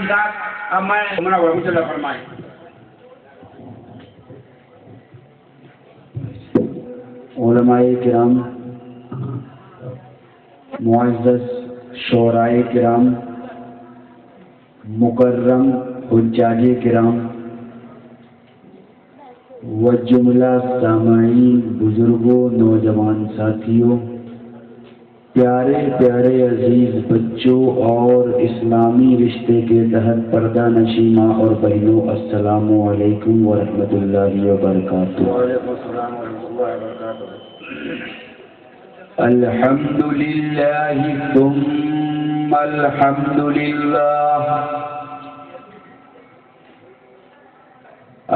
امداد اب میں منور اللہ فرمائیں. علماء کرام، معزز شعراء کرام، مکرم حجاج کرام و جملہ سامعین، بزرگوں، نوجوان ساتھیوں، پیارے پیارے عزیز بچوں اور اسلامی رشتے کے تحت پردہ نشین ماں اور بہنوں، السلام علیکم ورحمۃ اللہ وبرکاتہ. وعلیکم السلام ورحمۃ اللہ وبرکاتہ. الحمد للہ ثم الحمد للہ،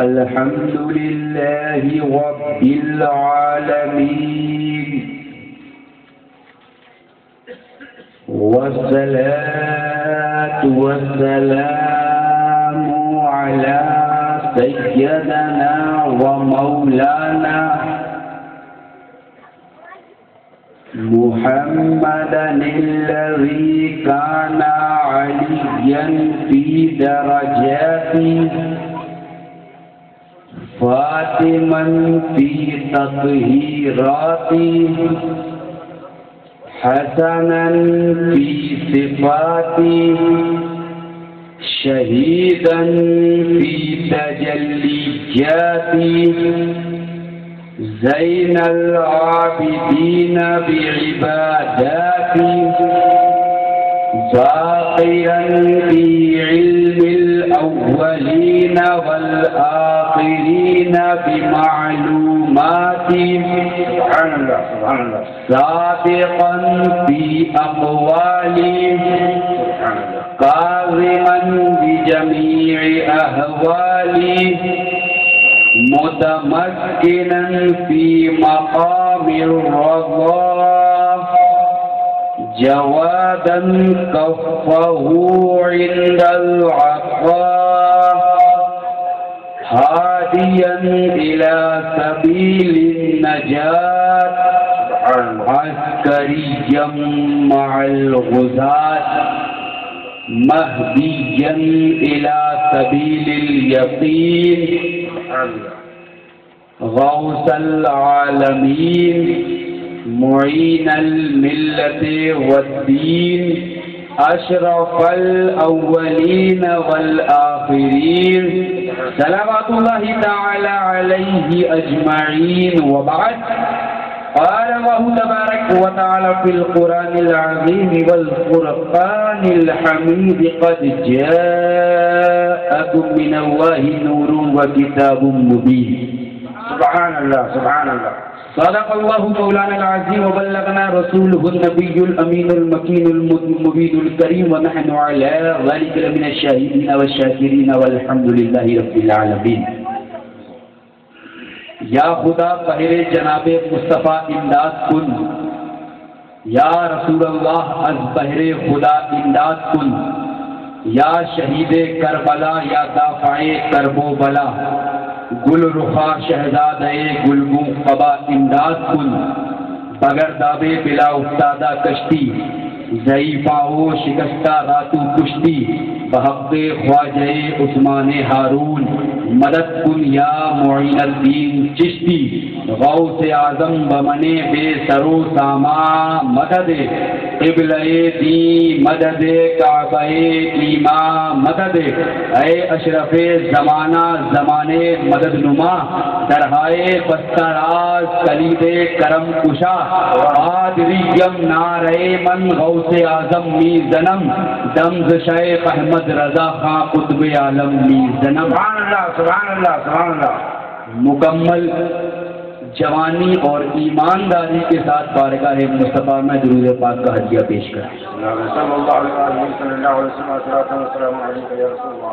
الحمد للہ رب العالمین، والصلاة والسلام على سيدنا ومولانا محمد الذي كان عليا في درجاته، فاطما في تطهيراته، حسنا في صفاته، شهيدا في تجلياته، زين العابدين بعباداته، باقيا في علم الأولين والآخرين بمعلوماته، سبحان الله سبحان الله، صادقا في أقواله، سبحان الله، قاضما بجميع أهواله، متمكنا في مقام الرضا، جوادا كفه عند العطاء، هاديا إلى سبيل النجاة، عسكريا مع الغزاة، مهديا إلى سبيل اليقين، غوث العالمين، معين الملة والدين، أشرف الأولين والآخرين، صلوات الله تعالى عليه أجمعين. وبعد، قال الله تبارك وتعالى في القرآن العظيم والفرقان الحميد: قد جاءكم من الله نور وكتاب مبين. سبحان الله سبحان الله. صدق الله مولانا العظيم وبلغنا رسوله النبي الأمين المكين المبين الكريم، ونحن على ذلك لمن الشاهدين والشاكرين والحمد لله رب العالمين. یا خدا بہر جناب مصطفیٰ امداد کن، یا رسول اللہ از بہر خدا امداد کن، یا شہید کربلا، یا دافع کرب و بلا، گل رخا شہزادہ گلگوں قبا امداد کن، بگر دابے بلا افتادہ کشتی، ضعیفہ و شکستہ راتو کشتی، بحق خواجہ عثمان ہارون مدد کن یا معین الدین چشتی، غوث اعظم بمنے بے سرو ساما مدد، قبلہ دی مدد، کعبہ ایما مدد، اے اشرف زمانہ زمانے مدد نما، درہائے بستراز کلید کرم کشا، آدریم نارے من غوث اعظم می زنم، دمز شیخ احمد رضا خان قطب عالم می زنم. سبحان اللہ سبحان اللہ سبحان اللہ. مکمل جوانی اور ایمانداری کے ساتھ بارگاہ مصطفیٰ میں درود پاک کا ہدیہ پیش کریں. صلی اللہ علیہ وسلم صلی اللہ علیہ وسلم السلام علیکم یا رسول اللہ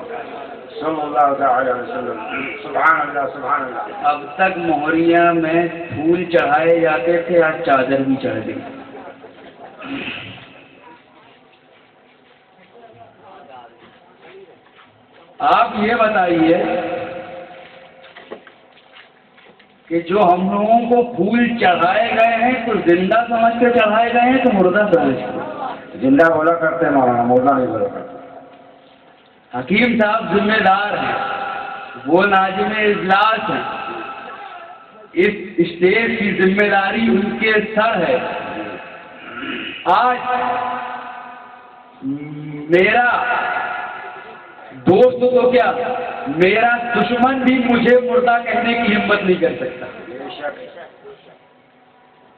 صلی اللہ علیہ وسلم. سبحان اللہ سبحان اللہ. اب تک مہریہ میں پھول چڑھائے جاتے تھے، آج چادر بھی چڑھ گئی. آپ یہ بتائیے کہ جو ہم لوگوں کو پھول چڑھائے گئے ہیں تو زندہ سمجھ کے چڑھائے گئے ہیں تو مردہ سمجھ کے؟ زندہ بولا کرتے ہیں مولانا، مردہ نہیں بولا کرتے. حکیم صاحب ذمہ دار ہیں، وہ ناظم اجلاس ہیں، اس اسٹیج کی ذمہ داری ان کے سر ہے۔ آج میرا دوست تو کیا، میرا دشمن بھی مجھے مردہ کہنے کی ہمت نہیں کر سکتا۔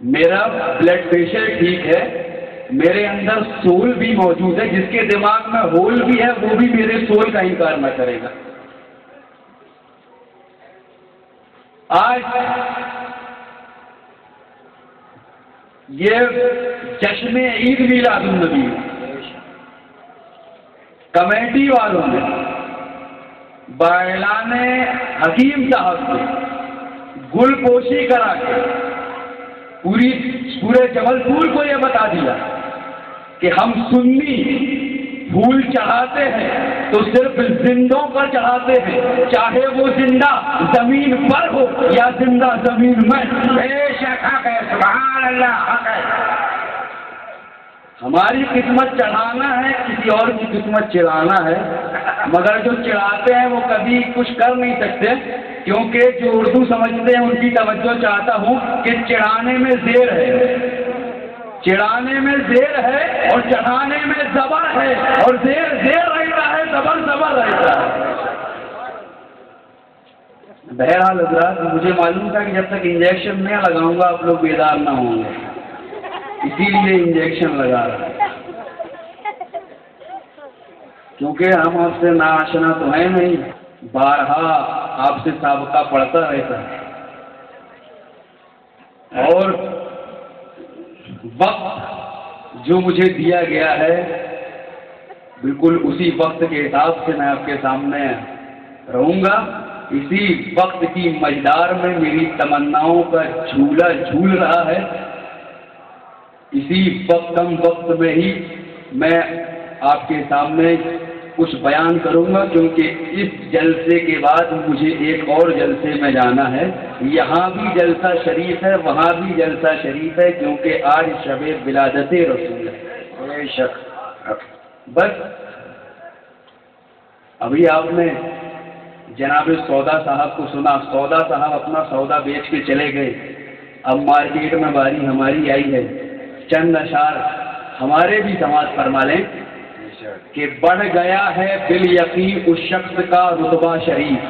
میرا بلڈ پریشر ٹھیک ہے، میرے اندر سول بھی موجود ہے، جس کے دماغ میں ہول بھی ہے وہ بھی میرے سول کا انکار نہ کرے گا۔ آج یہ جشن عید میلاد النبی کمیٹی والوں نے باعلان حکیم صاحب سے گل پوشی کرا کے پورے جبل پور کو یہ بتا دیا کہ ہم سنی پھول چڑھاتے ہیں تو صرف زندوں پر چڑھاتے ہیں، چاہے وہ زندہ زمین پر ہو یا زندہ زمین میں۔ بے شک حق ہے، سبحان اللہ، حق ہے۔ ہماری قسمت چڑھانا ہے، کسی اور کی قسمت چڑھانا ہے، مگر جو چڑھاتے ہیں وہ کبھی کچھ کر نہیں سکتے، کیونکہ جو اردو سمجھتے ہیں ان کی توجہ چاہتا ہوں کہ چڑھانے میں زیر ہے، چڑھانے میں زیر ہے اور چڑھانے میں زبر ہے، اور زیر زیر رہتا ہے، زبر زبر رہتا ہے۔ بہرحال حضرات، مجھے معلوم تھا کہ جب تک انجیکشن نہیں لگاؤں گا آپ لوگ بیدار نہ ہوں گے، اسی لیے انجیکشن لگا رہا ہے، کیونکہ ہم آپ سے ناآشنا تو ہیں نہیں، بارہا آپ سے سابقہ پڑتا رہتا ہے، اور وقت جو مجھے دیا گیا ہے بالکل اسی وقت کے حساب سے میں آپ کے سامنے رہوں گا۔ اسی وقت کی مجدار میں میری تمناؤں کا جھولا جھول رہا ہے، اسی کم وقت میں ہی میں آپ کے سامنے کچھ بیان کروں گا، کیونکہ اس جلسے کے بعد مجھے ایک اور جلسے میں جانا ہے، یہاں بھی جلسہ شریف ہے، وہاں بھی جلسہ شریف ہے، کیونکہ آج شب ولادت رسول ہے۔ بے شک۔ بس ابھی آپ نے جناب سودا صاحب کو سنا، سودا صاحب اپنا سودا بیچ کے چلے گئے، اب مارکیٹ میں باری ہماری آئی ہے، چند اشعار ہمارے بھی سماعت فرما لیں کہ بڑھ گیا ہے بالیقین اس شخص کا رتبہ شریف،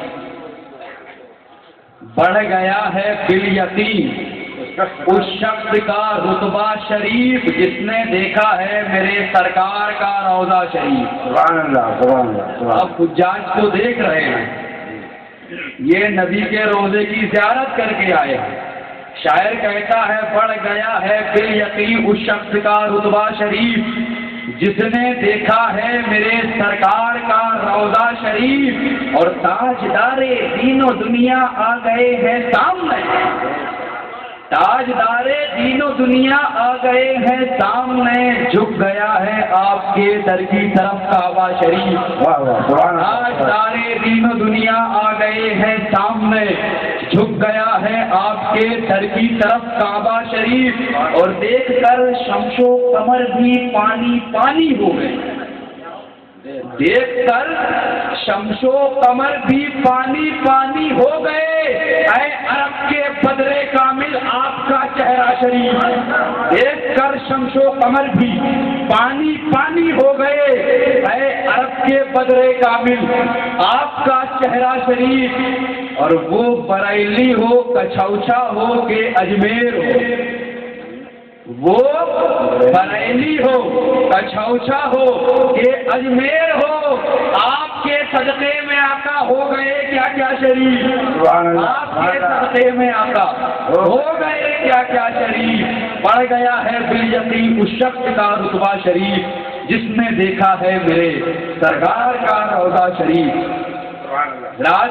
بڑھ گیا ہے بالیقین اس شخص کا رتبہ شریف جس نے دیکھا ہے میرے سرکار کا روضہ شریف۔ سبحان اللہ، سبحان اللہ۔ آپ حجاج کو دیکھ رہے ہیں، یہ نبی کے روضے کی زیارت کر کے آئے ہیں۔ شاعر کہتا ہے بڑھ گیا ہے بالیقین اس شخص کا رتبہ شریف جس نے دیکھا ہے میرے سرکار کا روضہ شریف، اور تاجدار دین و دنیا آ گئے ہیں سامنے، تاجدار دین و دنیا آ گئے ہیں سامنے، جھک گیا ہے آپ کے در کی طرف کعبہ شریف۔ تاجدار دین و دنیا آ گئے ہیں سامنے، جھک گیا ہے آپ کے در کی طرف کعبہ شریف، اور دیکھ کر شمس و قمر بھی پانی پانی ہو گئے، دیکھ کر شمس و قمر بھی پانی پانی ہو گئے، اے عرب کے بدر کامل آپ کا چہرہ شریف، دیکھ کر شمس و قمر بھی پانی پانی ہو گئے، اے عرب کے بدر کامل آپ کا چہرہ شریف، اور وہ بریلی ہو کچھوچا ہو کہ اجمیر ہو، وہ بریلی ہو کچھوچا ہو کہ اجمیر ہو، آپ کے صدقے میں آقا ہو گئے کیا کیا شریف، آپ کے صدقے میں آقا ہو گئے کیا کیا شریف، بڑھ گیا ہے بالیقین اس شخص کا رتبہ شریف جس نے دیکھا ہے میرے سرکار کا روضہ شریف۔ راج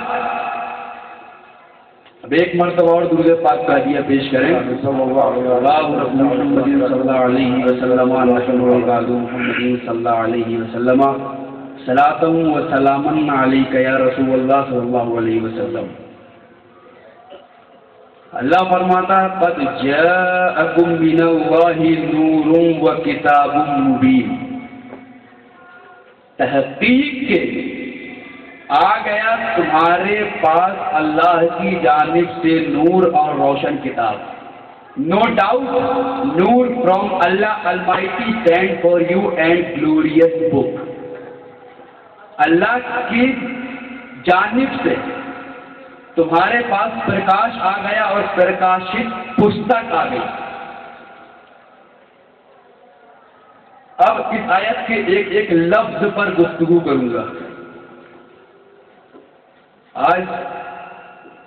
اب ایک مرتبہ اور درود پاک کا ہدیہ پیش کریں۔ اللہ محمد صلی اللہ علیہ وسلم محمد صلی اللہ علیہ وسلم صلاۃ و سلام علیک یا رسول اللہ صلی اللہ علیہ وسلم۔ اللہ فرماتا ہے قد جاءکم من اللہ نور و کتاب مبین، تحقیق کے آ گیا تمہارے پاس اللہ کی جانب سے نور اور روشن کتاب. No doubt, Noor from Allah Almighty sent for you and glorious book. اللہ کی جانب سے تمہارے پاس پرکاش آ گیا اور پرکاشت پستک آ گئی. اب اس آیت کے ایک ایک لفظ پر گفتگو کروں گا. آج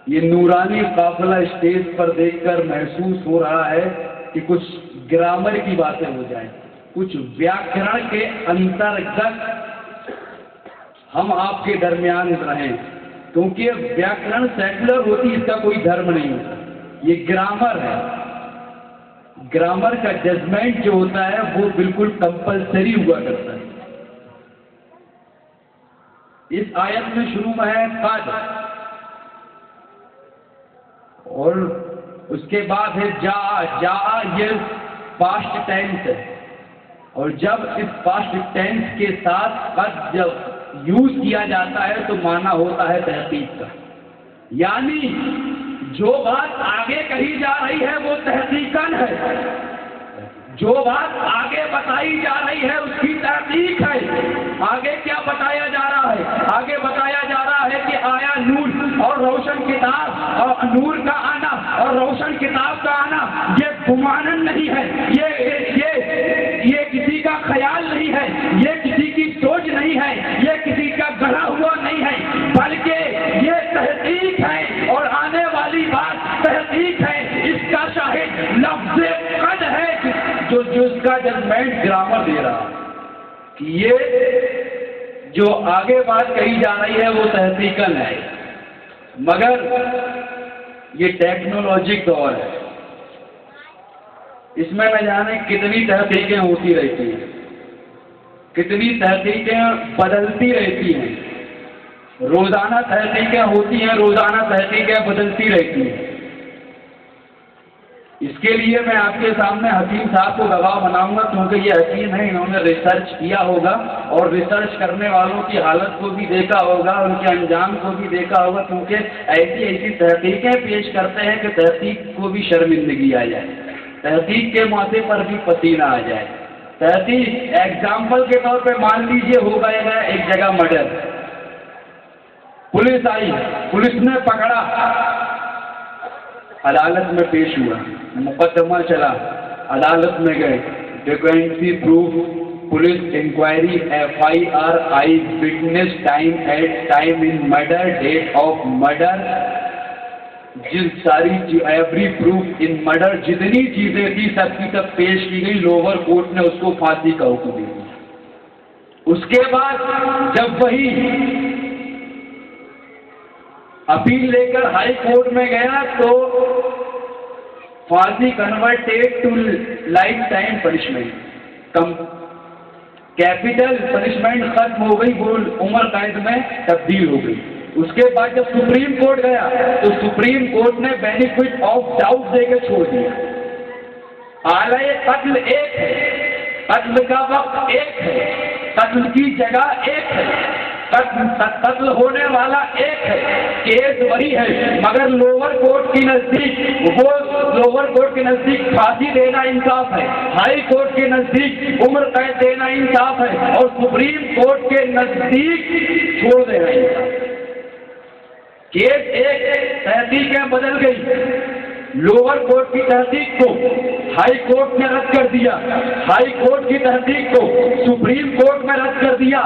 یہ نورانی قافلہ اسٹیج پر دیکھ کر محسوس ہو رہا ہے کہ کچھ گرامر کی باتیں ہو جائیں, کچھ ویاکرن کے انترگت ہم آپ کے درمیان رہیں, کیونکہ ویاکرن سیکولر ہوتی, اس کا کوئی دھرم نہیں ہوتا. یہ گرامر ہے. گرامر کا ججمنٹ جو ہوتا ہے وہ بالکل کمپلسری ہوا کرتا ہے. اس آیت میں شروع میں ہے قد, اور اس کے بعد ہے جا یہ پاسٹ ٹینس ہے, اور جب اس پاسٹ ٹینس کے ساتھ قد جب یوز کیا جاتا ہے تو معنی ہوتا ہے تحقیق کا. یعنی جو بات آگے کہی جا رہی ہے وہ تحقیقاً ہے, جو بات آگے بتائی جا رہی ہے اس کی تحقیق ہے. آگے کیا بتایا جا رہا ہے؟ آگے بتایا جا رہا ہے کہ آیا نور اور روشن کتاب, اور نور کا آنا اور روشن کتاب کا آنا یہ گمانن نہیں ہے, یہ کسی کا خیال نہیں ہے, یہ کسی کی سوچ نہیں ہے, یہ کسی کا گڑھا ہوا نہیں ہے, بلکہ یہ تحقیق ہے اور آنے والی بات تحقیق ہے. اس کا شاہد لفظ قد ہے جو اس کا ججمنٹ گرامر دے رہا کہ یہ جو آگے بات کہی جا رہی ہے وہ تحقیقاً ہے, مگر یہ ٹیکنالوجک دور ہے. اس میں نہ جانے کتنی تحقیقیں ہوتی رہتی ہیں, کتنی تحقیقیں بدلتی رہتی ہیں. روزانہ تحقیقیں ہوتی ہیں, روزانہ تحقیقیں بدلتی رہتی ہیں. اس کے لیے میں آپ کے سامنے حکیم صاحب کو گواہ بناؤں گا, کیونکہ یہ حکیم ہے, انہوں نے ریسرچ کیا ہوگا اور ریسرچ کرنے والوں کی حالت کو بھی دیکھا ہوگا, ان کے انجام کو بھی دیکھا ہوگا, کیونکہ ایسی تحقیقیں پیش کرتے ہیں کہ تحقیق کو بھی شرمندگی آ جائے, تحقیق کے ماتھے پر بھی پسینہ آ جائے. تحقیق ایگزامپل کے طور پہ مان لیجئے ہو گیا ایک جگہ مرڈر, پولیس آئی, پولیس نے پکڑا, عدالت میں پیش ہوا, مقدمہ چلا, عدالت میں گئے, defence proof, police inquiry, FIR, eye witness, time at time in murder, date of murder, جن ساری ایوری پروف ان مرڈر, جتنی چیزیں تھی سب کی سب پیش کی گئی. لوور کورٹ نے اس کو پھانسی کا حکم دے دیا. اس کے بعد جب وہی اپیل لے کر ہائی کورٹ میں گیا تو پھانسی converted to lifetime punishment, capital punishment ختم ہو گئی, وہ عمر قید میں تبدیل ہو گئی. اس کے بعد جب سپریم کورٹ گیا تو سپریم کورٹ نے بینیفٹ آف ڈاؤٹ دے کے چھوڑ دیا. اعلی قتل ایک ہے, قتل کا وقت ایک ہے, قتل کی جگہ ایک ہے, قتل ہونے والا ایک ہے, کیس وہی ہے, مگر لوور کورٹ کی نزدیک پھانسی دینا انصاف ہے, ہائی کورٹ کے نزدیک عمر قید دینا انصاف ہے, اور سپریم کورٹ کے نزدیک چھوڑ دینا انصاف. کیس ایک, تحقیقیں بدل گئی. لوور کورٹ کی تحقیق کو ہائی کورٹ نے رد کر دیا, ہائی کورٹ کی تحقیق کو سپریم کورٹ میں رد کر دیا.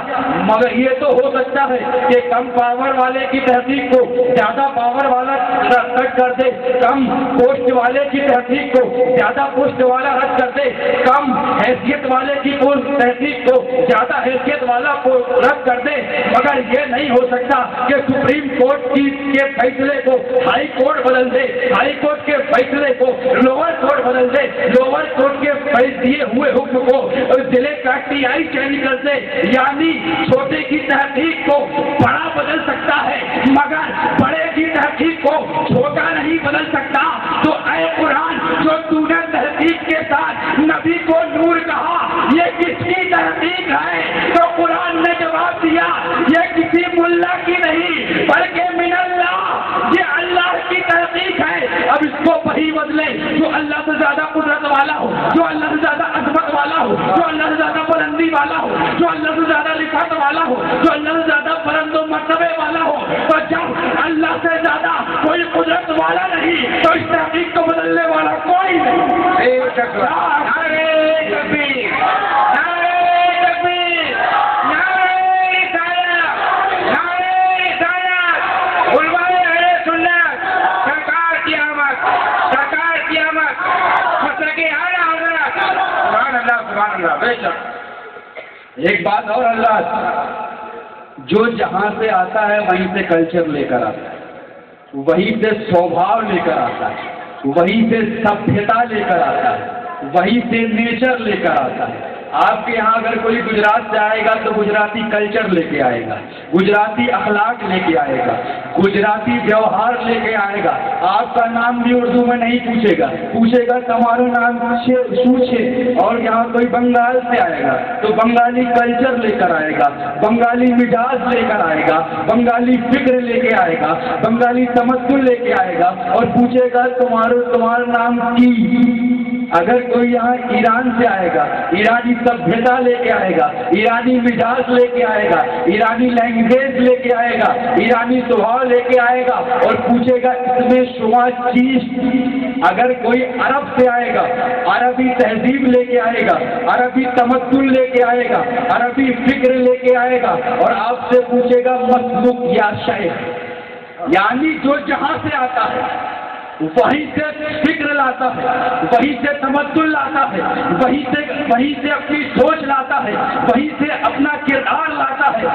مگر یہ تو ہو سکتا ہے کہ کم پاور والے کی تحقیق کو زیادہ پاور والا رد کر دے, کم پوسٹ والے کی تحقیق کو زیادہ پوسٹ والا رد کر دے, کم حیثیت والے کی تحقیق کو زیادہ حیثیت والا رد کر دے. مگر یہ نہیں ہو سکتا کہ سپریم کورٹ کے فیصلے کو ہائی کورٹ بدل دے, ہائی کورٹ کے فیصلے کو لوور کورٹ بدل دے, لوور کورٹ کے دیے ہوئے حکم کو ضلع کا TI چینج کر دے. یعنی چھوٹے کی تحقیق کو بڑا بدل سکتا ہے, مگر بڑے کی تحقیق کو چھوٹا نہیں بدل سکتا. تو اے قرآن, جو تو نے تحقیق کے ساتھ نبی کو نور کہا, یہ کس کی تحقیق ہے؟ تو قرآن نے جواب دیا, یہ کسی ملا کی نہیں اب اس کو وہی بدلے جو اللہ سے زیادہ قدرت والا ہو، جو اللہ سے زیادہ عظمت والا ہو، جو اللہ سے زیادہ بلندی والا ہو، جو اللہ سے زیادہ رفعت والا ہو، جو اللہ سے زیادہ بلند و مرتبے والا ہو۔ تو جب اللہ سے زیادہ کوئی قدرت والا نہیں تو اس تحقیق کو بدلنے والا کوئی نہیں۔ ایک بات اور، اللہ جو جہاں سے آتا ہے وہیں سے کلچر لے کر آتا ہے، وہیں سے سوبھاؤ لے کر آتا ہے، وہیں سے سبھیتا لے کر آتا ہے، وہیں سے نیچر لے کر آتا ہے۔ آپ کے یہاں اگر کوئی گجرات سے آئے گا تو گجراتی کلچر لے کے آئے گا، گجراتی اخلاق لے کے آئے گا، گجراتی ویوہار لے کے آئے گا۔ آپ کا نام بھی اردو میں نہیں پوچھے گا، پوچھے گا تمہارا نام پوچھے۔ اور یہاں کوئی بنگال سے آئے گا تو بنگالی کلچر لے کر آئے گا، بنگالی مزاج لے کر آئے گا، بنگالی فکر لے کے آئے گا، بنگالی تمدن لے کے آئے گا اور پوچھے گا تمہارا نام کی۔ اگر کوئی یہاں ایران سے آئے گا، ایرانی سبھیتا لے کے آئے گا، ایرانی مزاج لے کے آئے گا، ایرانی لینگویج لے کے آئے گا، ایرانی سبھاؤ لے کے آئے گا اور پوچھے گا اس میں شما چیز۔ اگر کوئی عرب سے آئے گا، عربی تہذیب لے کے آئے گا، عربی تمدن لے کے آئے گا، عربی فکر لے کے آئے گا اور آپ سے پوچھے گا مسلوک یا شیخ، یعنی جو جہاں سے آتا ہے وہیں سے فکر لاتا ہے، وہیں سے تمدن لاتا ہے، وہیں سے اپنی سوچ لاتا ہے، وہیں سے اپنا کردار لاتا ہے،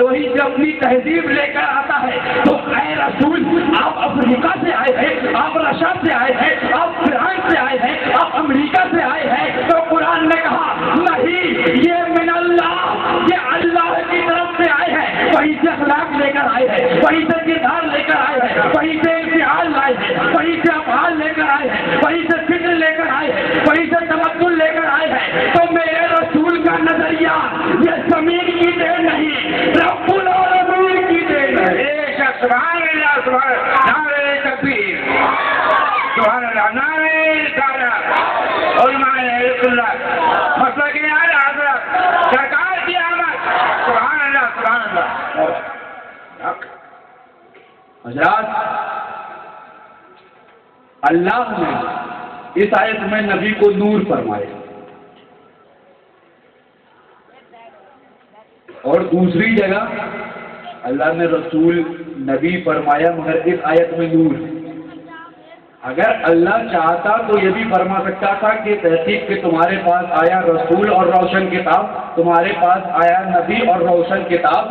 وہیں سے اپنی تہذیب لے کر آتا ہے۔ تو اے رسول، آپ افریقہ سے آئے ہیں، آپ رشیا سے آئے ہیں، آپ فرانس سے آئے ہیں، آپ امریکہ سے آئے ہیں، تو قرآن نے کہا نہیں، یہ من اللہ، یہ اللہ کی طرف سے آئے ہیں، وہیں سے اخلاق لے کر آئے ہیں، وہیں سے کردار لے کر آئے ہیں، وہیں سے انفعال لائے ہیں، وہیں سے افعال لے کر آئے ہیں، وہیں سے فکر لے کر آئے ہیں، وہیں سے تمدن لے کر آئے ہیں۔ تو میرے رسول کا نظریہ یہ زمین کی دین نہیں، رب العالمین کی دین ہے۔ سبحان اللہ، سبحان اللہ، نعرہ تکبیر، سبحان اللہ، نعرہ رسالت، علماء رسول اللہ، مسلک اعلی حضرت، سرکار کی آمد، سبحان اللہ، سبحان اللہ۔ حضرات، اللہ نے اس آیت میں نبی کو نور فرمایا اور دوسری جگہ اللہ نے رسول نبی فرمایا، مگر اس آیت میں نور۔ اگر اللہ چاہتا تو یہ بھی فرما سکتا تھا کہ تحقیق کہ تمہارے پاس آیا رسول اور روشن کتاب، تمہارے پاس آیا نبی اور روشن کتاب،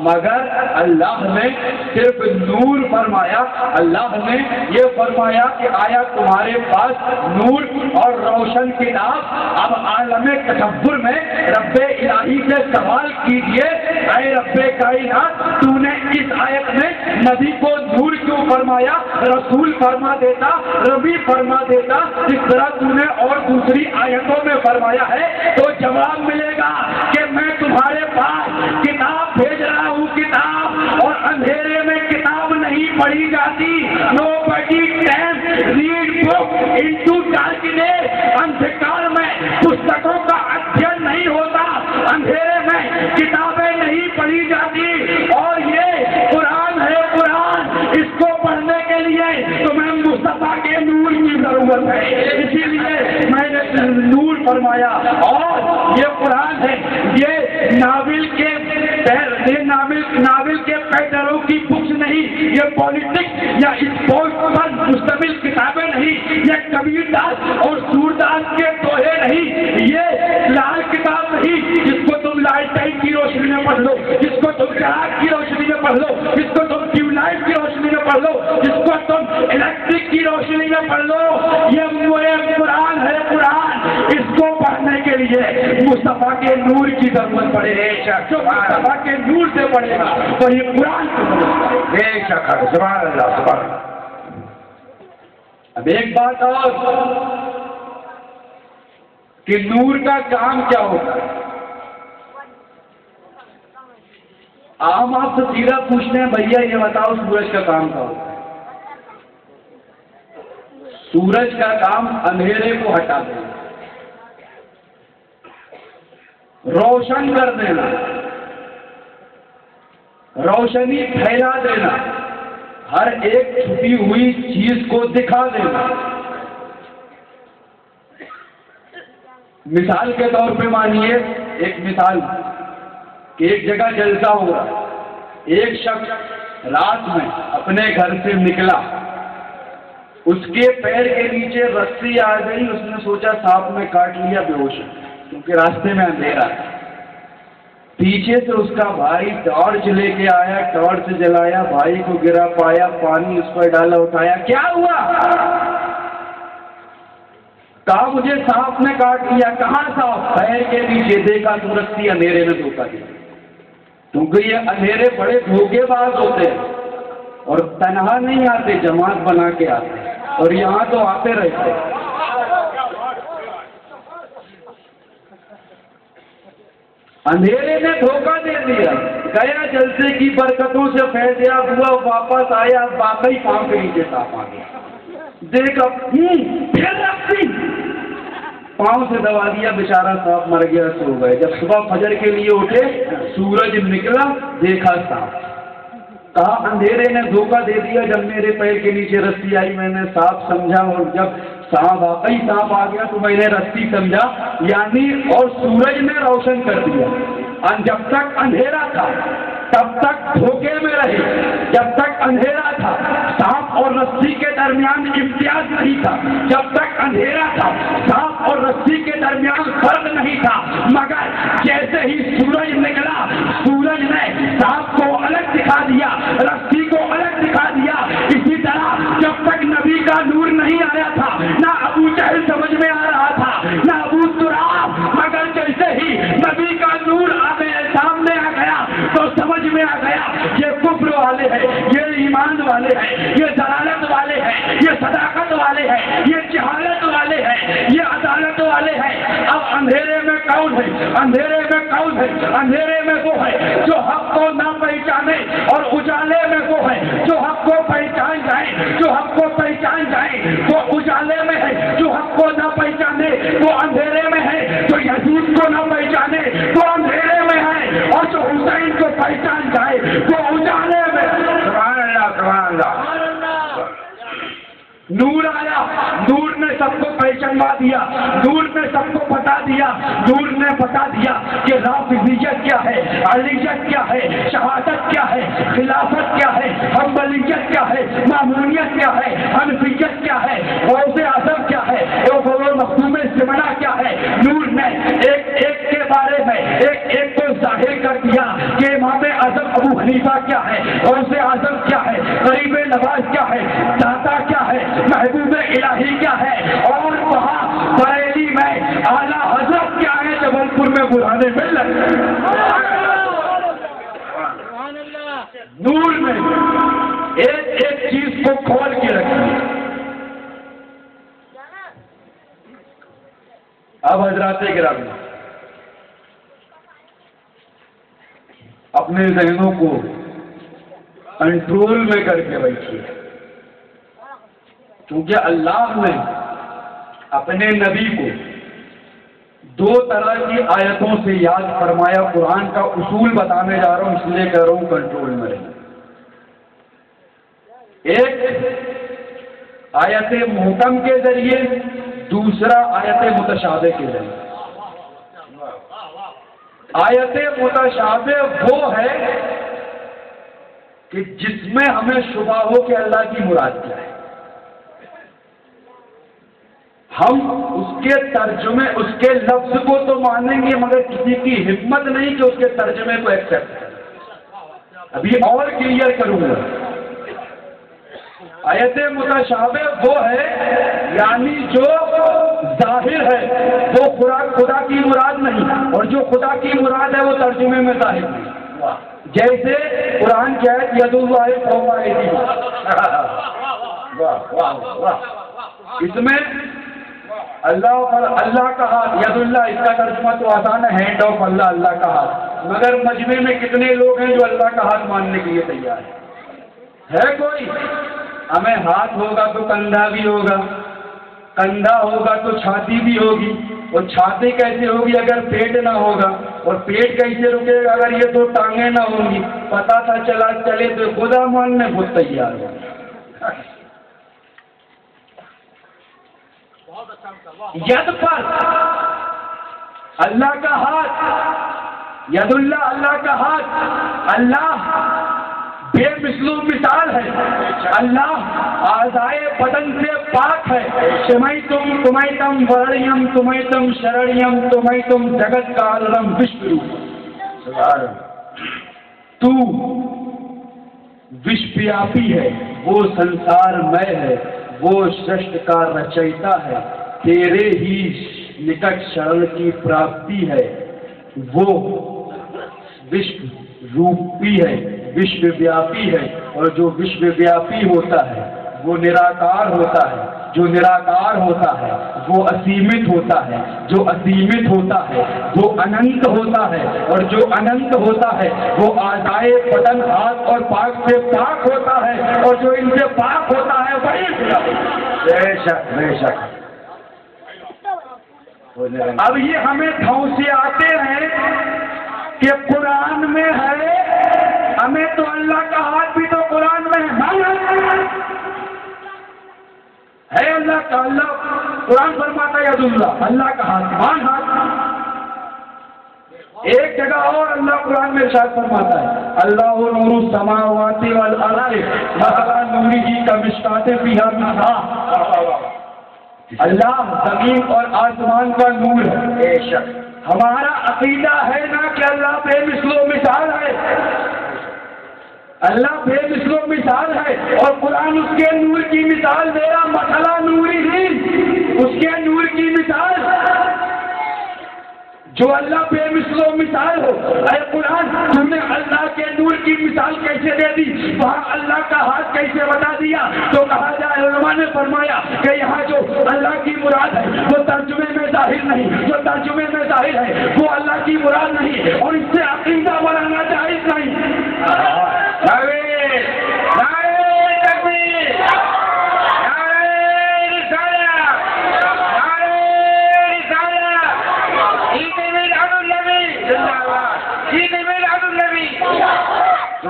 مگر اللہ نے صرف نور فرمایا۔ اللہ نے یہ فرمایا کہ آیا تمہارے پاس نور اور روشن کتاب۔ اب عالم تکبر میں رب الہی سے سوال کیجئے، اے رب کائنات، تو نے اس آیت میں نبی کو نور کیوں فرمایا، رسول فرما دیتا، ربی فرما دیتا جس طرح تو نے اور دوسری آیتوں میں فرمایا ہے؟ تو جواب ملے گا کہ میں تمہارے پاس کتاب بھیج رہا ہوں، کتاب، اور اندھیرے میں کتاب نہیں پڑھی جاتی۔ Nobody can read book into darkness۔ اندھکار میں پستکوں کا ادھین نہیں ہوتا، اندھیرے میں کتابیں نہیں پڑھی جاتی۔ اور یہ قرآن ہے، قرآن، اس کو پڑھنے کے لیے تمہیں مصطفیٰ کے نور کی ضرورت ہے، اسی لیے میں نے نور فرمایا۔ اور یہ قرآن ہے، یہ ناول کے پیٹروں کی بکس نہیں، یہ پالیٹکس یا اسپورٹ پر مشتمل کتابیں نہیں، یہ کبیر داس اور سورداس کے دوہے نہیں، یہ لال کتاب نہیں جس کو تم لالٹین کی روشنی میں پڑھ لو، جس کو تم چراغ کی روشنی میں پڑھ لو، جس کو تم ٹیوب لائٹ کی روشنی میں پڑھ لو، جس کو تم الیکٹرک کی روشنی میں پڑھ لو۔ یہ قرآن ہے، قرآن، اس کو پڑھنے کے لیے مصطفیٰ کے نور کی ضرورت پڑے گی۔ جو مصطفیٰ کے نور سے پڑھے گا وہی قرآن کی ضرورت پڑے گی۔ بے شک، سبحان اللہ، سبحان اللہ۔ اب ایک بات اور کہ نور کا کام کیا ہوتا ہے؟ عام آپ سے سیدھا پوچھتے ہیں، بھیا یہ بتاؤ سورج کا کام کیا ہوتا ہے؟ سورج کا کام اندھیرے کو ہٹا دینا، روشن کر دینا، روشنی پھیلا دینا، ہر ایک چھپی ہوئی چیز کو دکھا دینا۔ مثال کے طور پہ مانیے ایک مثال کہ ایک جگہ جلسہ ہو رہا، ایک شخص رات میں اپنے گھر سے نکلا، اس کے پیر کے نیچے رسی آ گئی، اس نے سوچا سانپ میں کاٹ لیا، بے ہوش کیونکہ راستے میں اندھیرا ہے۔ پیچھے سے اس کا بھائی ٹارچ لے کے آیا، ٹارچ جلایا، بھائی کو گرا پایا، پانی اس پر ڈالا، اٹھایا، کیا ہوا؟ کہا مجھے سانپ نے کاٹ لیا۔ کہاں سانپ؟ پیر کے نیچے۔ دیکھا تو رسی اندھیرے میں دھوکہ دیا، کیونکہ یہ اندھیرے بڑے دھوکے باز ہوتے ہیں اور تنہا نہیں آتے، جماعت بنا کے آتے ہیں، اور یہاں تو آتے رہتے ہیں۔ اندھیرے نے دھوکہ دے دیا، گیا جلسے کی برکتوں سے فیضیاب ہوا، واپس آیا، واقعی پاؤں کے نیچے سانپ آ گیا۔ دیکھا پھر رسی، پاؤں سے دبا دیا، بیچارہ سانپ مر گیا، سو گئے۔ جب صبح فجر کے لیے اٹھے، سورج نکلا، دیکھا سانپ۔ کہا اندھیرے نے دھوکہ دے دیا، جب میرے پیر کے نیچے رسی آئی میں نے سانپ سمجھا، اور جب واقعی سانپ آ گیا تو میں نے رسی سمجھا، یعنی اور سورج نے روشن کر دیا۔ جب تک اندھیرا تھا تب تک دھوکے میں رہے، جب تک اندھیرا تھا سانپ اور رسی کے درمیان امتیاز نہیں تھا، جب تک اندھیرا تھا سانپ اور رسی کے درمیان فرق نہیں تھا، مگر جیسے ہی سورج نکلا، سورج نے سانپ کو الگ دکھا دیا، رسی کو الگ دکھا دیا۔ اسی طرح جب تک نبی کا نور نہیں آیا تھا، نہ ابو جہل سمجھ میں آ رہا تھا، نہ ابو تراب، مگر جیسے ہی نبی کا نور سامنے آ گیا تو سمجھ میں آ گیا یہ کفر والے ہیں، یہ ایمان والے ہیں، یہ ضلالت والے ہیں، یہ صداقت والے ہیں، یہ جہالت والے ہیں، یہ عدالت والے ہیں۔ اب اندھیرے میں کون ہے؟ اندھیرے میں کون ہے؟ اندھیرے میں وہ ہے جو حق کو نہ پہچانے، اور اجالے میں وہ ہے جو حق کو پہچان جائے، جو حق کو پہچان جائے۔ وہ اجالے میں ہے جو حق کو نہ پہچانے، وہ اندھیرے میں ہے جو یزید کو نہ پہچانے، وہ اندھیرے میں ہے، اور جو حسین کو پہچان جائے وہ اجالے میں۔ سبحان اللہ، سبحان اللہ۔ نور آیا، نور نے سب کو پہچانوا دیا، نور نے سب کو بتا دیا، نور نے بتا دیا کہ رافضیت کیا ہے، علیت کیا ہے، شہادت کیا ہے، خلافت کیا ہے، حنبلیت کیا ہے، مامونیت کیا ہے، حنفیت کیا ہے، غوث اعظم کیا ہے، مخدوم سمنا کیا ہے۔ نور نے ایک ایک کے بارے میں ایک ایک کو ظاہر کر دیا کہ امام اعظم ابو حنیفہ کیا ہے، غوث اعظم کیا ہے، غریب نواز کیا ہے، داتا کیا ہے، محبوب الہی کیا ہے، اور وہاں بریلی میں اعلیٰ حضرت کیا ہے، جبل پور میں بلانے میں لگے۔ نور نے ایک ایک چیز کو کھول کے رکھی۔ اب حضرات گرامی اپنے ذہنوں کو کنٹرول میں کر کے بیٹھیے، کیونکہ اللہ نے اپنے نبی کو دو طرح کی آیتوں سے یاد فرمایا۔ قرآن کا اصول بتانے جا رہا ہوں، اس لیے کہہ رہا ہوں کنٹرول میں رہے۔ ایک آیت محکم کے ذریعے، دوسرا آیت متشابہ کے ذریعے۔ آیت متشابہ وہ ہے کہ جس میں ہمیں شبہ ہو کہ اللہ کی مراد کیا ہے، ہم اس کے ترجمے، اس کے لفظ کو تو مانیں گے، مگر کسی کی ہمت نہیں کہ اس کے ترجمے کو ایکسپٹ کریں۔ ابھی اور کلیئر کروں گا۔ آیت متشابہ وہ ہے یعنی جو ظاہر ہے وہ خدا کی مراد نہیں، اور جو خدا کی مراد ہے وہ ترجمے میں ظاہر نہیں۔ جیسے قرآن کی آیت ید اللہ فوق ایدیہم، واہ واہ واہ، اس میں اللہ کا ہاتھ، ید اللہ، اس کا ترجمہ تو آسان ہے، ہینڈ آف اللہ، اللہ کا ہاتھ، مگر مجمع میں کتنے لوگ ہیں جو اللہ کا ہاتھ ماننے کے لیے تیار ہے کوئی؟ ہمیں ہاتھ ہوگا تو کندھا بھی ہوگا، کندھا ہوگا تو چھاتی بھی ہوگی، اور چھاتی کیسے ہوگی اگر پیٹ نہ ہوگا، اور پیٹ کیسے رکے گا اگر یہ دو ٹانگیں نہ ہوں گی؟ پتا تھا چلا چلے تو خدا ماننے خود تیار ہو. ید پر اللہ کا ہاتھ، ید اللہ اللہ کا ہاتھ، اللہ بے مثل مثال ہے، اللہ اعضائے بدن سے پاک ہے. تمہیں تم شرڑیم تم جگت کالم وشنو. تو وشو ویاپی ہے، وہ سنسار میں ہے، وہ سرشٹ کا رچیتا ہے. تیرے ہی نکٹ شرن کی پراپتی ہے، وہ وشو روپی ہے، وشو ویاپی ہے. اور جو وشو ویاپی ہوتا ہے وہ نراکار ہوتا ہے، جو نراکار ہوتا ہے وہ اسیمت ہوتا ہے، جو اسیمت ہوتا ہے وہ اننت ہوتا ہے، اور جو اننت ہوتا ہے وہ اعضائے بدن ہاتھ اور پاک سے پاک ہوتا ہے، اور جو ان سے پاک ہوتا ہے وہی خدا. بے شک بے شک. اب یہ ہمیں دھوسے آتے ہیں کہ قرآن میں ہے، ہمیں تو اللہ کا ہاتھ بھی تو قرآن میں ہے اللہ کا. اللہ قرآن فرماتا ہے ید اللہ، اللہ کا ہاتھ، مان ہاتھ. ایک جگہ اور اللہ قرآن میں ارشاد فرماتا ہے اللہ نور السماوات والارض مثل نورہ کمشکاۃ فیہا مصباح. اللہ زمین اور آسمان کا نور ہے. بے شک ہمارا عقیدہ ہے نا کہ اللہ بے مثل و مثال ہے، اللہ بے مثل و مثال ہے، اور قرآن اس کے نور کی مثال دے رہا. مسئلہ نوری ہی، اس کے نور کی مثال جو اللہ بے مثل و مثال ہو. اے قرآن تم نے اللہ کے نور کی مثال کیسے دے دی؟ وہاں اللہ کا ہاتھ کیسے بتا دیا؟ تو کہا جائے علماء نے فرمایا کہ یہاں جو اللہ کی مراد ہے وہ ترجمے میں ظاہر نہیں، جو ترجمے میں ظاہر ہے وہ اللہ کی مراد نہیں، اور اس سے عقیدہ بنانا جائز نہیں.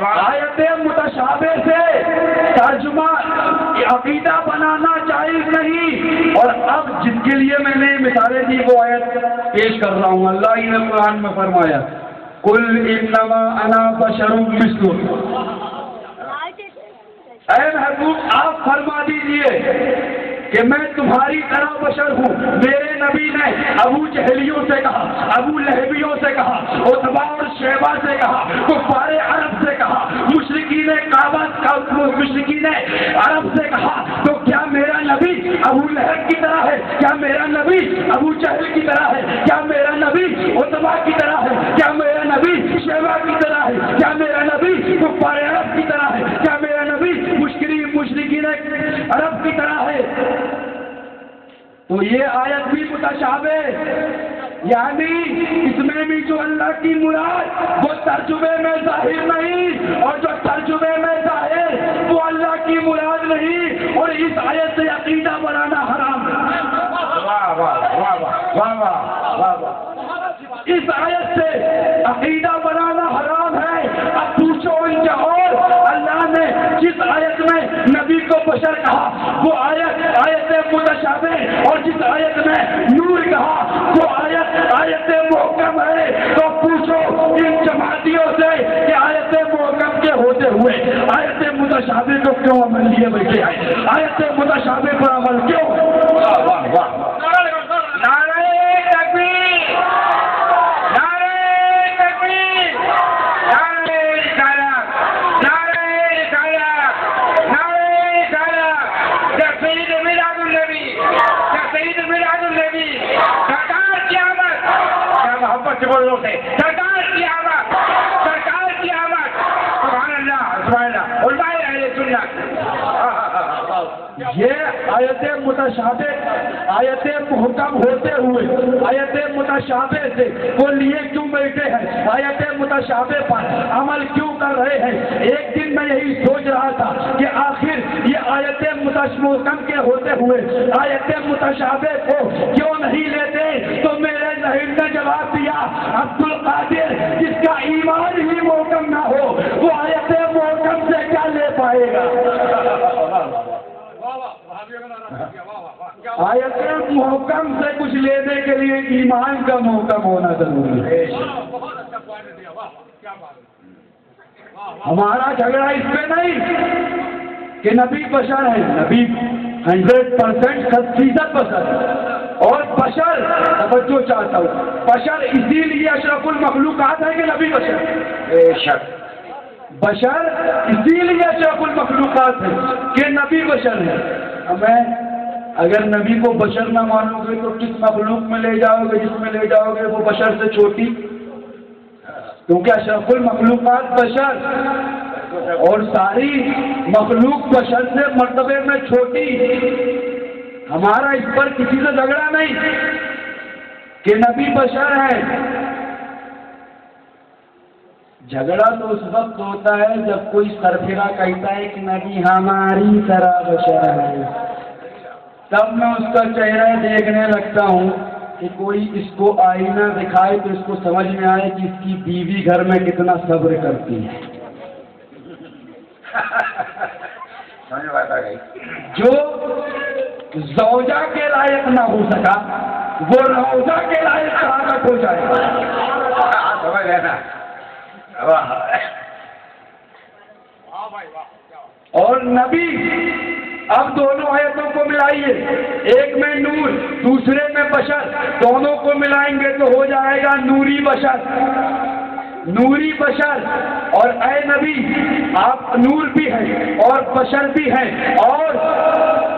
آیت متشابہ سے ترجمہ عقیدہ بنانا جائز نہیں. اور اب جن کے لیے میں نے مثالیں دی وہ آیت پیش کر رہا ہوں. اللہ ہی نے قرآن میں فرمایا قل انما انا بشر مثلکم. اے محبوب آپ فرما دیجئے کہ میں تمہاری طرح بشر ہوں. میرے نبی نے ابو جہلیوں سے کہا، ابو لہبیوں سے کہا، عتبہ اور شیبہ سے کہا، کفار عرب سے کہا، مشرکین عرب سے کہا. تو کیا میرا نبی ابو لہب کی طرح ہے؟ کیا میرا نبی ابو جہل کی طرح ہے؟ کیا میرا نبی عتبہ کی طرح ہے؟ کیا میرا نبی شیبہ کی طرح ہے؟ کیا میرا نبی کفار عرب کی طرح ہے؟ کیا میرا نبی مشرکین عرب کی طرح ہے؟ تو یہ آیت بھی متشابہ، یعنی اس میں بھی جو اللہ کی مراد وہ ترجمے میں ظاہر نہیں، اور جو ترجمے میں ظاہر وہ اللہ کی مراد نہیں. اور اس آیت سے عقیدہ بنانا حرام ہے. واہ واہ واہ واہ واہ واہ واہ. اس آیت سے عقیدہ بنانا حرام ہے. اب پوچھو ان کا، اور اللہ نے جس آیت میں نبی کو بشر کہا وہ آیت متشابہ، اور جس آیت میں نور کہا وہ آیت محکم ہے. تو پوچھو ان جماعتیوں سے کہ آیت محکم کے ہوتے ہوئے آیت متشابہ کو کیوں عمل لیے بیٹھے ہیں؟ آیت متشابہ پر عمل کیوں؟ واہ واہ واہ. نعرہ تکبیر، نعرہ تکبیر، نعرہ رسالت، نعرہ رسالت، نعرہ رسالت. یا سید میلاد النبی، یا سید میلاد النبی. سرکار کی آمد، کیا محبت سے بول رہے تھے، سرکار کی آمد، سرکار کی آمد. سبحان اللہ سبحان اللہ. علماء اہل سنت. یہ آیت محکم ہوتے ہوئے آیت متشابہ سے وہ لیے کیوں بیٹھے ہیں؟ آیت متشابہ پر عمل کیوں کر رہے ہیں؟ ایک دن میں یہی سوچ رہا تھا کہ آخر یہ آیت محکم کے ہوتے ہوئے آیت متشابہ کو کیوں نہیں لیتے؟ تو میرے ذہن نے جواب دیا، عبد القادر جس کا ایمان ہی محکم نہ ہو وہ آیت محکم سے کیا لے پائے گا؟ آیت محکم سے کچھ لینے کے لیے ایمان کا محکم ہونا ضروری ہے۔ ہمارا جھگڑا اس پہ نہیں کہ نبی بشر ہے، نبی 100% بشر اور بشر توجہ چاہتا ہوں، بشر اسی لیے اشرف المخلوقات ہے کہ نبی بشر، بشر اسی لیے اشرف المخلوقات ہے کہ نبی بشر ہے۔ میں اگر نبی کو بشر نہ مانو گے تو کس مخلوق میں لے جاؤ گے جس میں لے جاؤ گے وہ بشر سے چھوٹی؟ کیونکہ اشرف المخلوقات بشر اور ساری مخلوق بشر سے مرتبے میں چھوٹی۔ ہمارا اس پر کسی سے جھگڑا نہیں کہ نبی بشر ہے، جھگڑا تو اس وقت ہوتا ہے جب کوئی سرفرا کہتا ہے کہ نبی ہماری طرح بشر ہے، تب میں اس کا چہرہ دیکھنے لگتا ہوں کہ کوئی اس کو آئینہ دکھائے تو اس کو سمجھ میں آئے کہ اس کی بیوی گھر میں کتنا صبر کرتی ہے۔ جو زوجہ کے لائق نہ ہو سکا وہ روزہ کے لائق کہاں ہو جائے گا؟ اور نبی اب دونوں آیتوں کو ملائیے، ایک میں نور دوسرے میں بشر، دونوں کو ملائیں گے تو ہو جائے گا نوری بشر، نوری بشر۔ اور اے نبی آپ نور بھی ہیں اور بشر بھی ہیں، اور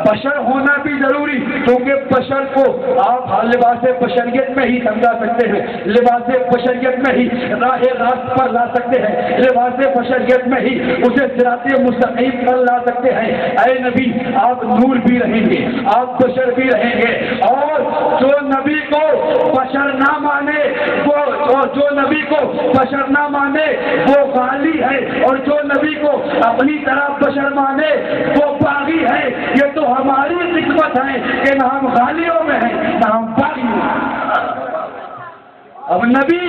بشر ہونا بھی ضروری کیونکہ بشر کو آپ لباس بشریت میں ہی سمجھا سکتے ہیں، لباس بشریت میں ہی راہ راست پر لا سکتے ہیں، لباس بشریت میں ہی اسے صراط مستقیم پر لا سکتے ہیں۔ اے نبی آپ نور بھی رہیں گے، آپ بشر بھی رہیں گے، اور جو نبی کو بشر نہ مانے جو نبی کو بشر نہ مانے وہ غالی ہے، اور جو نبی کو اپنی طرح بشر مانے وہ باغی ہے۔ یہ تو ہماری حکمت ہے کہ نہ ہم غالیوں میں ہیں نہ ہم باغیوں میں۔ اب نبی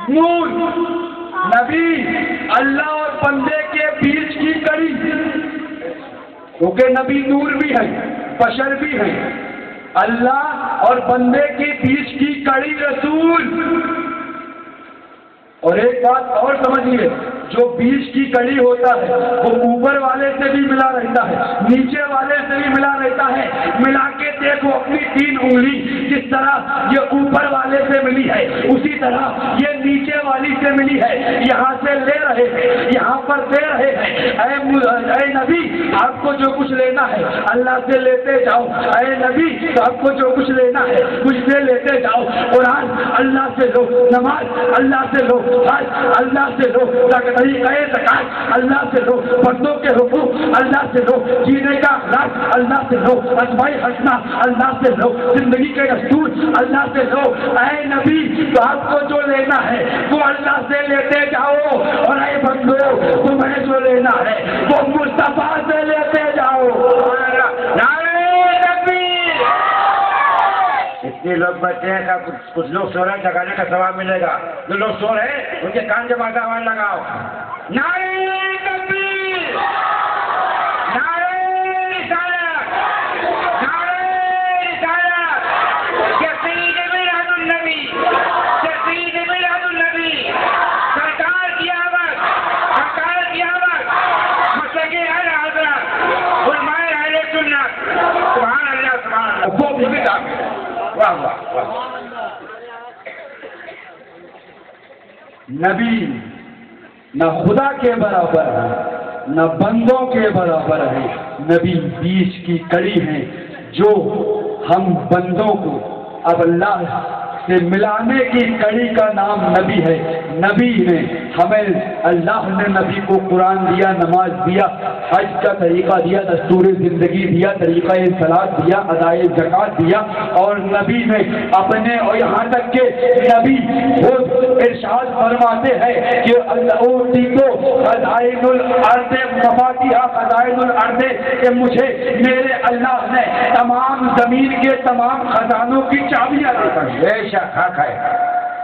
نور، نبی اللہ اور بندے کے بیچ کی کڑی، کیونکہ نبی نور بھی ہے بشر بھی ہے، اللہ اور بندے کے بیچ کی کڑی رسول۔ اور ایک بات اور سمجھیے، جو بیچ کی کڑی ہوتا ہے وہ اوپر والے سے بھی ملا رہتا ہے، نیچے والے سے بھی ملا رہتا ہے، ملا کے دیکھو اپنی 3 انگلی جس طرح یہ اوپر والے سے ملی ہے اسی طرح یہ نیچے والی سے ملی ہے، یہاں سے لے رہے ہیں یہاں پر دے رہے ہیں۔ اے نبی آپ کو جو کچھ لینا ہے اللہ سے لیتے جاؤ، اے نبی آپ کو جو کچھ لینا ہے مجھ سے لیتے جاؤ، قرآن اللہ سے لو، نماز اللہ سے لو، حج اللہ سے لو، زکات اللہ سے لو، بندوں کے حقوق اللہ سے لو، جینے کا اخلاق اللہ سے لو، اسماء حسنہ اللہ سے لو، زندگی کے دستور اللہ سے لو۔ اے نبی تو آپ کو جو لینا ہے وہ اللہ سے لیتے جاؤ، اور اے بندو تمہیں جو لینا ہے وہ مصطفیٰ سے لیتے جاؤ۔ اتنے لوگ بیٹھے ہیں، کچھ لوگ سو رہے ہیں، جگانے کا ثواب ملے گا، جو لوگ سو رہے ہیں ان کے کان جمع آواز لگاؤ، نعرہ تکبیر، نعرہ رسالت، نعرہ رسالت، سید میلاد النبی، سید میلاد النبی، سرکار کی آمد، سرکار کی آمد، مسلک اہل حضرت، علماء اہل سنت، سبحان اللہ سبحان اللہ، وہ بھی واہ واہ واہ۔ نبی نہ خدا کے برابر ہے نہ بندوں کے برابر ہے، نبی بیچ کی کڑی ہے جو ہم بندوں کو اب اللہ کہ ملانے کی کڑی کا نام نبی ہے. نبی نے ہمیں اللہ نے نبی کو قرآن دیا، نماز دیا، حج کا طریقہ دیا، دستور زندگی دیا، طریقہ صلاۃ دیا، ادائے زکات دیا. اور نبی نے اپنے، اور یہاں تک کہ نبی خود ارشاد فرماتے ہیں کہ اوتی کو خزائن الارض مفاتیح خزائن الارض، کہ مجھے میرے اللہ نے تمام زمین کے تمام خزانوں کی چابیاں دے دی. بے شک حق ہے،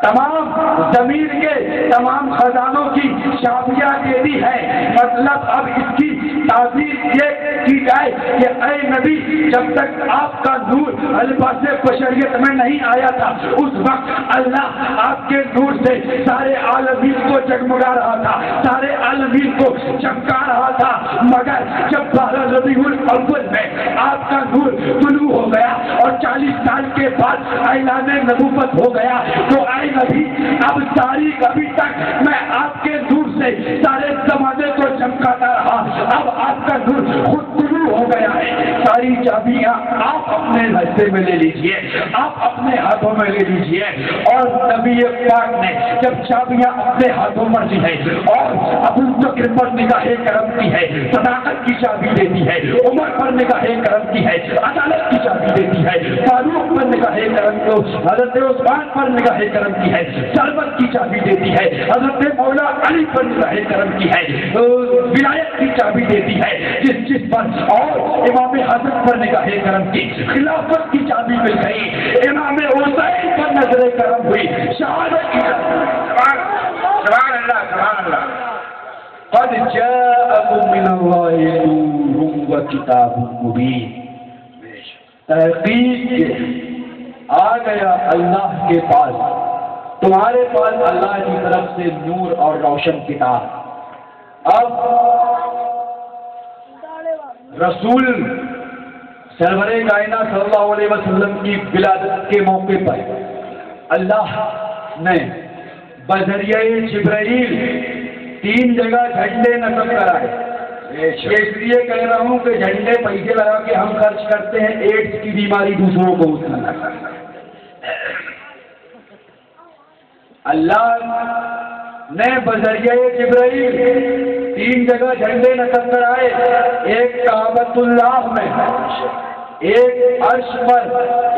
تمام زمین کے تمام خزانوں کی چابیاں دے دی ہے. مطلب اب اس کی تعبیر یہ کی جائے کہ اے نبی، جب تک آپ کا نور الباس بشریت میں نہیں آیا تھا، اس وقت اللہ آپ کے نور سے سارے عالمین کو جگمگا رہا تھا، سارے عالمین کو چمکا رہا تھا. مگر جب 12 ربیع الاول میں آپ کا نور طلوع ہو گیا اور 40 سال کے بعد اعلان نبوت ہو گیا، تو اے نبی اب تاریخ ابھی تک میں آپ کے نور سے سارے زمانے کو چمکاتا رہا، اب آپ کا نور خود طلوع ہو گیا ہے. ساری چابیاں آپ اپنے حصے میں لے لیجئے، آپ اپنے ہاتھوں میں لے لیجئے. اور نبی پاک نے جب چابیاں اپنے ہاتھوں میں لی ہے اور ابو بکر پر نگاہ کرم کی ہے، صداقت کی چابی دیتی ہے، عمر پر نگاہ کرم کی ہے، عدالت کی چابی دیتی ہے، فاروق پر نگاہ کرم کو، حضرت عثمان پر نگاہ کرم کی ہے، سربت کی چابی دیتی ہے، حضرت مولا علی پر نگاہ کرم کی ہے، ولایت کی چابی دیتی ہے جس پر، اور امام حسن پر نگاہ کرم کی، خلافت کی چابی مل گئی، امام حسین پر نظر کرم ہوئی، شہادت کی سبحان اللہ سبحان اللہ. قد جاءكم من الله نور وكتاب مبين. تحقیق آ گیا اللہ کے پاس، تمہارے پاس اللہ کی طرف سے نور اور روشن کتاب. اب رسول سرور کائنات صلی اللہ علیہ وسلم کی ولادت کے موقع پر اللہ نے بذریعہ جبرائیل 3 جگہ جھنڈے نصب کرائے. اس لیے کہہ رہا ہوں کہ جھنڈے پیسے لگا کے ہم خرچ کرتے ہیں، ایڈز کی بیماری دوسروں کو اتنا. اللہ نے بذریعہ جبرائیل 3 جگہ جھنڈے نصب کرائے، ایک کعبۃ اللہ میں، ایک عرش پر،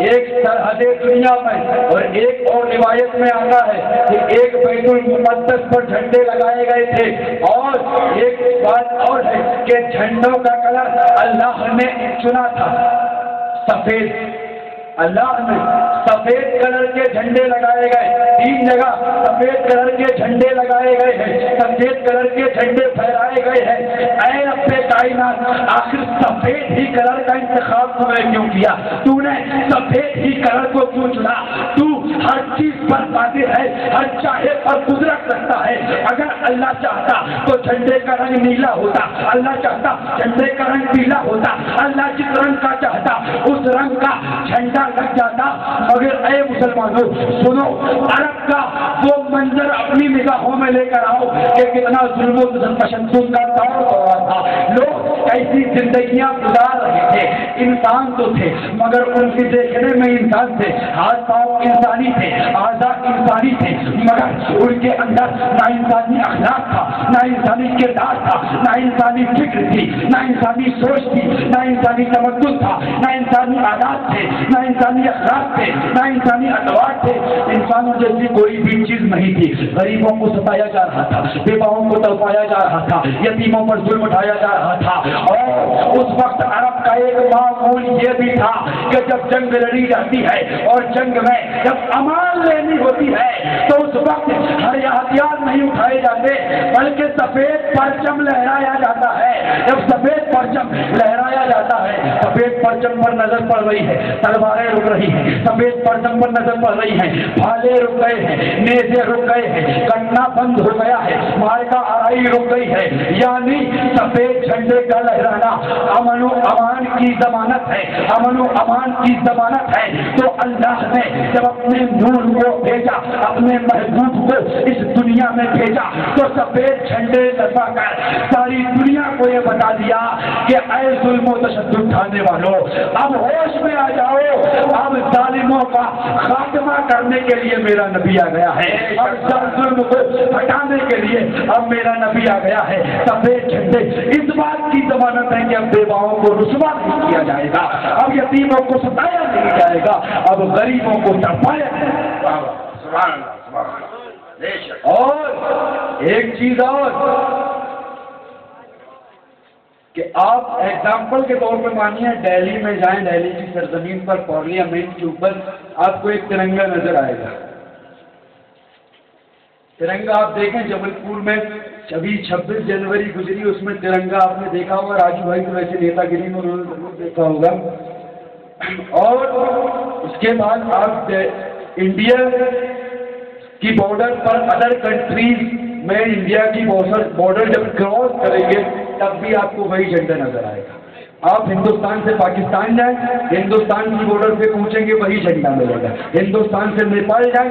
ایک سرحد دنیا میں، اور ایک اور روایت میں آتا ہے کہ ایک بیت المقدس پر جھنڈے لگائے گئے تھے. اور ایک بات اور ہے کہ جھنڈوں کا کلر اللہ نے چنا تھا سفید. اللہ نے سفید کلر کے جھنڈے لگائے گئے، 3 جگہ سفید کلر کے جھنڈے لگائے گئے ہیں، سفید کلر کے جھنڈے پھیلائے گئے ہیں. اے رب کائنات، آخر سفید ہی کلر کا انتخاب تو نے کیوں کیا؟ تو نے سفید ہی کلر کو کیوں چنا؟ تو ہر چیز پر قادر ہے، ہر چاہے پر قدرت رکھتا ہے. اگر اللہ چاہتا تو جھنڈے کا رنگ نیلا ہوتا، اللہ چاہتا جھنڈے کا رنگ پیلا ہوتا، اللہ جس رنگ کا چاہتا اس رنگ کا جھنڈا لگ جاتا. مگر اے مسلمانوں سنو، عرب کا وہ منظر اپنی نگاہوں میں لے کر آؤ کہ کتنا ظلم و تشدد کا دور ہو رہا تھا. لوگ کیسی زندگیاں گزار رہے تھے، انسان تو تھے مگر ان کے دیکھنے میں انسان تھے، ہاتھ پاؤں انسانی تھے، اعضاء انسانی تھے، مگر ان کے اندر نہ انسانی اخلاق تھا، نہ انسانی کردار تھا، نہ انسانی فکر تھی، نہ انسانی سوچ تھی، نہ انسانی تمدن تھا، نہ انسانی عادات تھے، نہ انسانی اخلاق تھے، نہ انسانی ادوار تھے. انسانوں جیسی کوئی بھی چیز نہیں تھی. غریبوں کو ستایا جا رہا تھا، بیواؤں کو تڑپایا جا رہا تھا، یتیموں پر ظلم اٹھایا جا رہا تھا. اور اس وقت عرب کا ایک معمول یہ بھی تھا کہ جب جنگ لڑی جاتی ہے اور جنگ میں جب امان لینی ہوتی ہے تو اس وقت ہر ہتھیار نہیں اٹھائے جاتے بلکہ سفید پرچم لہرایا جاتا ہے. جب سفید پرچم لہرایا جاتا ہے، سفید پرچم پر نظر پڑ رہی ہے، تلواریں رک رہی ہیں، سفید پرچم پر نظر پڑ رہی ہیں، بھالے رک گئے ہیں، نیزے رک گئے ہیں، کٹنا بند ہو گیا ہے، مارکا آرائی رک گئی ہے. یعنی سفید جھنڈے کا لہرانا امن و امان کی ضمانت ہے، امن و امان کی ضمانت ہے. تو اللہ نے جب اپنے نور کو بھیجا، اپنے محبوب کو اس دنیا میں بھیجا تو سفید جھنڈے لگا کر ساری دنیا کو یہ بتا دیا کہ اے ظلم و تشدد اٹھانے والوں، اب ہوش میں آ جاؤ، اب ظالموں کا خاتمہ کرنے کے لیے میرا نبی آ گیا ہے، اب ظلم کو ہٹانے کے لیے اب میرا نبی آ گیا ہے۔ سفید جھنڈے اس بات کی ضمانت ہے کہ اب بیواؤں کو رسوا نہیں کیا جائے گا، اب یتیموں کو ستایا نہیں جائے گا، اب غریبوں کو تڑپایا جائے گا۔ سبحان اللہ، سبحان اللہ۔ بے شک۔ اور ایک چیز اور کہ آپ ایگزامپل کے طور پہ مانیے دہلی میں جائیں، دہلی کی سرزمین پر پارلیمنٹ کے اوپر آپ کو ایک ترنگا نظر آئے گا۔ ترنگا آپ دیکھیں جبل پور میں ابھی 26 جنوری گزری، اس میں ترنگا آپ نے دیکھا ہوگا، راجو بھائی تو ویسے نیتا گری میں انہوں نے ضرور دیکھا ہوگا۔ اور اس کے بعد آپ انڈیا کی بارڈر پر ادر کنٹریز میں انڈیا کی بارڈر جب کراس کریں گے تب بھی آپ کو وہی جھنڈا نظر آئے گا۔ آپ ہندوستان سے پاکستان جائیں، ہندوستان کی بارڈر پہ پہنچیں گے وہی جھنڈا ملے گا، ہندوستان سے نیپال جائیں،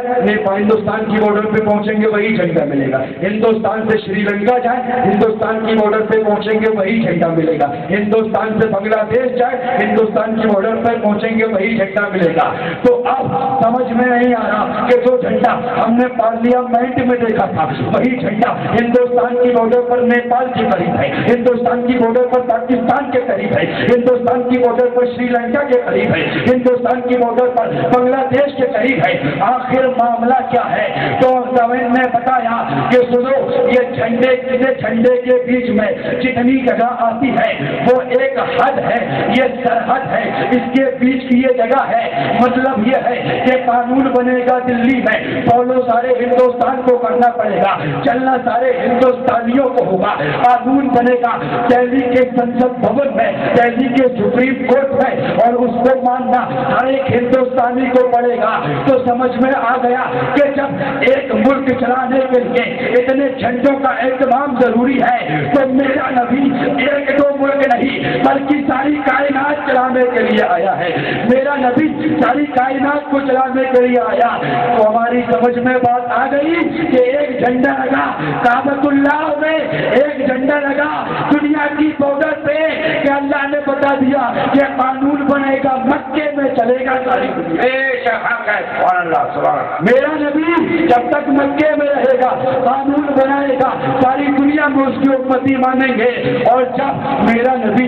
ہندوستان کی بارڈر پہ پہنچیں گے وہی جھنڈا ملے گا، ہندوستان سے شری لنکا جائیں، ہندوستان کی بارڈر پہ پہنچیں گے وہی جھنڈا ملے گا، ہندوستان سے بنگلہ دیش جائیں، ہندوستان کی بارڈر پہ پہنچیں گے وہی جھنڈا ملے گا۔ تو اب سمجھ میں نہیں آ رہا کہ جو جھنڈا ہم نے پارلیمنٹ میں دیکھا تھا وہی جھنڈا ہندوستان کی بارڈر پر نیپال کے قریب ہے، ہندوستان کی بارڈر پر پاکستان کے قریب ہے، ہندوستان کی بارڈر پر شری لنکا کے قریب ہے، ہندوستان کی بارڈر پر بنگلہ دیش کے قریب ہے۔ آخر معاملہ کیا ہے؟ تو گورنمنٹ نے بتایا کہ سنو، یہ جھنڈے کے بیچ میں جتنی جگہ آتی ہے وہ ایک حد ہے، یہ سرحد ہے، اس کے بیچ کی یہ جگہ ہے۔ مطلب یہ ہے کہ قانون بنے گا دلی میں، فالو سارے ہندوستان کو کرنا پڑے گا، چلنا سارے ہندوستانیوں کو ہوگا۔ قانون بنے گا دہلی کے سنسد بھون میں، دہلی کے سپریم کورٹ میں، اور اس کو ماننا ہر ایک ہندوستانی کو پڑے گا۔ تو سمجھ میں آ گیا کہ جب ایک ملک چلانے کے لیے اتنے جھنڈوں کا اہتمام ضروری ہے تو میرا نبی ایک دو ملک نہیں بلکہ ساری کائنات چلانے کے لیے آیا ہے، میرا نبی ساری کائنات کو چلانے کے لیے آیا۔ تو ہماری سمجھ میں بات آ گئی کہ ایک جھنڈا لگا کعبۃ اللہ میں، ایک جھنڈا لگا دنیا کی بارڈر پہ، کہ اللہ نے بتا دیا کہ قانون بنے گا مکے میں چلے گا ساری دنیا۔ سبحان اللہ، سبحان اللہ۔ میرا نبی جب تک مکے میں رہے گا قانون بنائے گا، ساری دنیا میں اس کی امتی مانیں گے۔ اور جب میرا نبی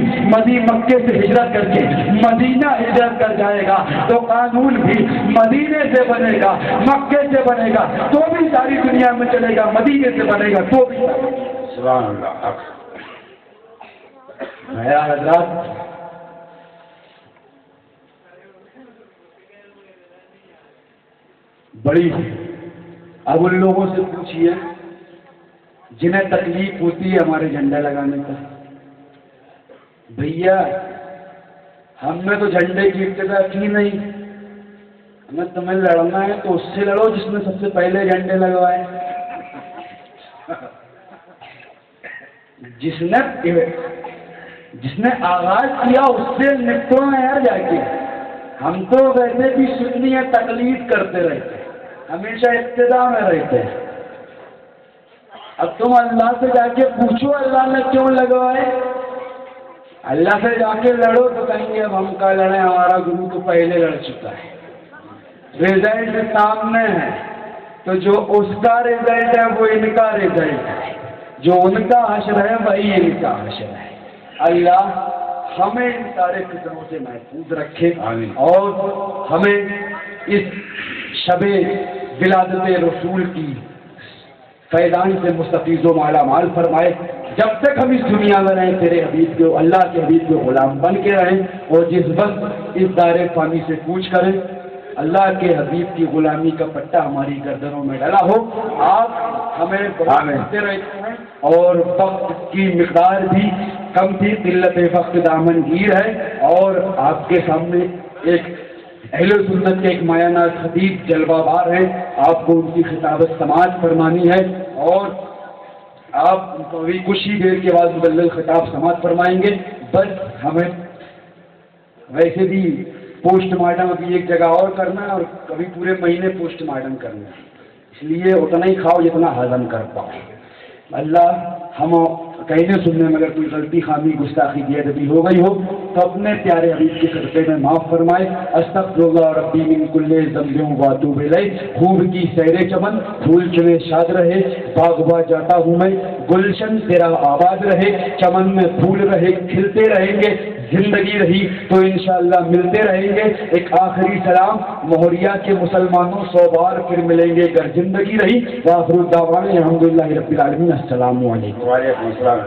مکے سے ہجرت کر کے مدینہ ہجرت کر جائے گا تو قانون بھی مدینے سے بنے گا، مکے سے بنے گا تو بھی ساری دنیا میں چلے گا، مدینے سے بنے گا تو بھی۔ سبحان اللہ۔ میرا حضرات بڑی، اب ان لوگوں سے پوچھئے جنہیں تکلیف ہوتی ہے ہمارے جھنڈا لگانے کا، بھیا ہم نے تو جھنڈے کی ابتدا کی نہیں، ہمیں تمہیں لڑنا ہے تو اس سے لڑو جس نے سب سے پہلے جھنڈے لگوائے، جس نے آغاز کیا اس سے نپٹو ہے یار جا کے۔ ہم تو ویسے بھی سنی ہے تقلید کرتے رہتے، ہمیشہ ابتدا میں رہتے ہیں۔ اب تم اللہ سے جا کے پوچھو اللہ نے کیوں لگوائے، اللہ سے جا کے لڑو تو کہیں گے اب ہم کا لڑیں، ہمارا گرو تو پہلے لڑ چکا ہے، رزلٹ سامنے ہے، تو جو اس کا رزلٹ ہے وہ ان کا رزلٹ ہے، جو ان کا حشر ہے وہی ان کا حشر ہے۔ اللہ ہمیں ان سارے فتنوں سے محفوظ رکھے اور ہمیں اس شب ولادت رسول کی فیضان سے مستفیض و مالا مال فرمائے۔ جب تک ہم اس دنیا میں رہیں تیرے حبیب کے، اللہ کے حبیب کے غلام بن کے رہیں، اور جس وقت اس دار فانی سے کوچ کریں اللہ کے حبیب کی غلامی کا پٹا ہماری گردنوں میں ڈلا ہو۔ آپ ہمیں بڑھتے رہتے ہیں اور وقت کی مقدار بھی کم تھی، قلت وقت دامن گیر ہے، اور آپ کے سامنے ایک اہل سنت کے ایک مایہ ناز خطیب جلوہ بار ہیں، آپ کو ان کی خطابت سماعت فرمانی ہے، اور آپ ابھی کچھ ہی دیر کے بعد مبلغ خطاب سماعت فرمائیں گے۔ بس ہمیں ویسے بھی پوسٹ مارٹم ابھی ایک جگہ اور کرنا ہے، اور کبھی پورے مہینے پوسٹ مارٹم کرنا ہے، اس لیے اتنا ہی کھاؤ جتنا ہضم کر پاؤ۔ اللہ ہم کہنے سننے میں اگر کوئی غلطی خامی گستاخی بے ادبی ہو گئی ہو تو اپنے پیارے حبیب کے صدقے میں معاف فرمائے. استغفر اللہ ربی من کل ذنب واتوب الیہ. خوب کی سیر چمن پھول کھلے شاد رہے, باغباں جاتا ہوں میں گلشن تیرا آباد رہے, چمن میں پھول رہے کھلتے رہیں گے, زندگی رہی تو انشاءاللہ ملتے رہیں گے. ایک آخری سلام مہریا کے مسلمانوں 100 بار پھر ملیں گے اگر زندگی رہی. وآخر الدعوانا الحمدللہ رب العالمین. السلام علیکم. وعلیکم السلام.